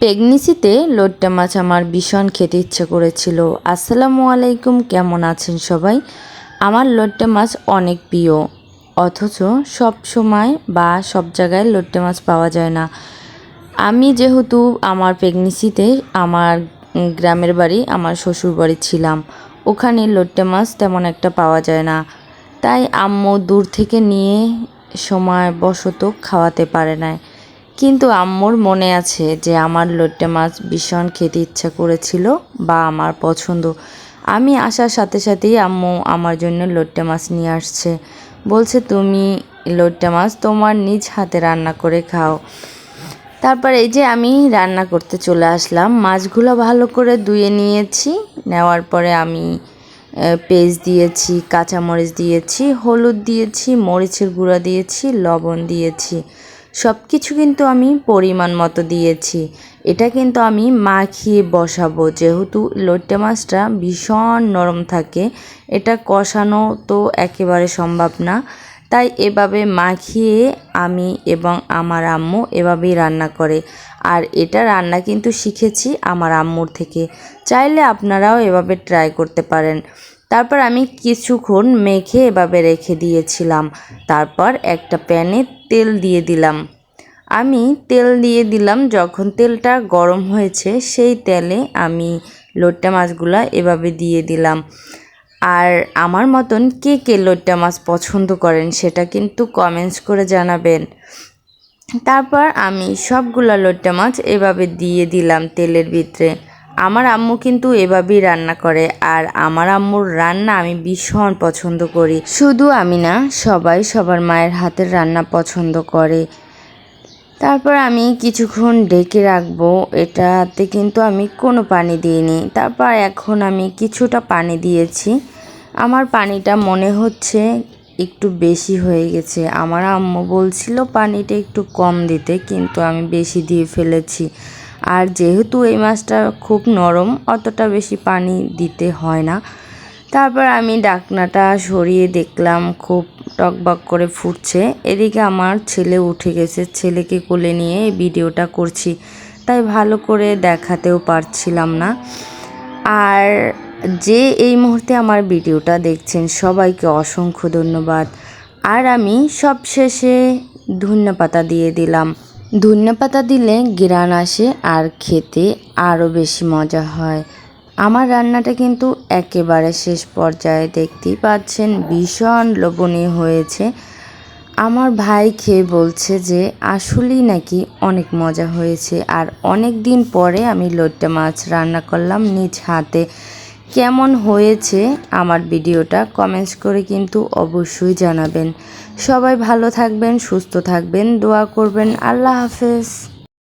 প্রেগনেন্সিতে লইট্টা মাছ আমার ভীষণ খেতে ইচ্ছে করেছিল। আসসালামু আলাইকুম, কেমন আছেন সবাই? আমার লইট্টা মাছ অনেক প্রিয়, অথচ সব সময় বা সব জায়গায় লইট্টা মাছ পাওয়া যায় না। আমি যেহেতু আমার প্রেগনেন্সিতে আমার গ্রামের বাড়ি, আমার শ্বশুর বাড়ি ছিলাম, ওখানে লইট্টা মাছ তেমন একটা পাওয়া যায় না। তাই আম্মু দূর থেকে নিয়ে সময় বশত খাওয়াতে পারে না। কিন্তু আম্মুর মনে আছে যে আমার লইট্টা মাছ ভীষণ খেতে ইচ্ছা করেছিল বা আমার পছন্দ। আমি আসার সাথে সাথেই আম্মু আমার জন্য লইট্টা মাছ নিয়ে আসছে। বলছে, তুমি লইট্টা মাছ তোমার নিজ হাতে রান্না করে খাও। তারপর এই যে আমি রান্না করতে চলে আসলাম। মাছগুলো ভালো করে ধুয়ে নিয়েছি। নেওয়ার পরে আমি পেঁয়াজ দিয়েছি, কাঁচামরিচ দিয়েছি, হলুদ দিয়েছি, মরিচের গুঁড়া দিয়েছি, লবণ দিয়েছি। সব কিছু কিন্তু আমি পরিমাণ মতো দিয়েছি। এটা কিন্তু আমি মাখিয়ে বসাবো, যেহেতু লইট্টা মাছটা ভীষণ নরম থাকে, এটা কষানো তো একেবারে সম্ভব না। তাই এভাবে মাখিয়ে আমি এবং আমার আম্মু এভাবেই রান্না করে। আর এটা রান্না কিন্তু শিখেছি আমার আম্মুর থেকে। চাইলে আপনারাও এভাবে ট্রাই করতে পারেন। তারপর আমি কিছুক্ষণ মেখে এভাবে রেখে দিয়েছিলাম। তারপর একটা প্যানে তেল দিয়ে দিলাম। আমি তেল দিয়ে দিলাম, যখন তেলটা গরম হয়েছে সেই তেলে আমি লইট্টা মাছগুলো এভাবে দিয়ে দিলাম। আর আমার মতন কে কে লইট্টা মাছ পছন্দ করেন সেটা কিন্তু কমেন্টস করে জানাবেন। তারপর আমি সবগুলা লইট্টা মাছ এভাবে দিয়ে দিলাম তেলের ভিতরে। আমার আম্মু কিন্তু এভাবেই রান্না করে, আর আমার আম্মুর রান্না আমি ভীষণ পছন্দ করি। শুধু আমি না, সবাই সবার মায়ের হাতের রান্না পছন্দ করে। তারপর আমি কিছুক্ষণ ঢেকে রাখবো। এটাতে কিন্তু আমি কোনো পানি দিইনি। তারপর এখন আমি কিছুটা পানি দিয়েছি। আমার পানিটা মনে হচ্ছে একটু বেশি হয়ে গেছে। আমার আম্মু বলছিল পানিটা একটু কম দিতে, কিন্তু আমি বেশি দিয়ে ফেলেছি। আর যেহেতু এই মাছটা খুব নরম, অতটা বেশি পানি দিতে হয় না। তারপর আমি ঢাকনাটা সরিয়ে দেখলাম খুব টকবক করে ফুটছে। এদিকে আমার ছেলে উঠে গেছে, ছেলেকে কোলে নিয়ে এই ভিডিওটা করছি, তাই ভালো করে দেখাতেও পারছিলাম না। আর যে এই মুহূর্তে আমার ভিডিওটা দেখছেন সবাইকে অসংখ্য ধন্যবাদ। আর আমি সবশেষে ধনিয়াপাতা দিয়ে দিলাম। ধনিয়াপাতা দিলে ঘ্রাণ আসে আর খেতে আরও বেশি মজা হয়। আমার রান্নাটা কিন্তু একেবারে শেষ পর্যায়ে, দেখতেই পাচ্ছেন ভীষণ লোভনীয় হয়েছে। আমার ভাই খেয়ে বলছে যে আসলেই নাকি অনেক মজা হয়েছে। আর অনেক দিন পরে আমি লইট্টা মাছ রান্না করলাম নিজ হাতে। কেমন হয়েছে আমার ভিডিওটা কমেন্টস করে কিন্তু অবশ্যই জানাবেন। সবাই ভালো থাকবেন, সুস্থ থাকবেন, দোয়া করবেন। আল্লাহ হাফেজ।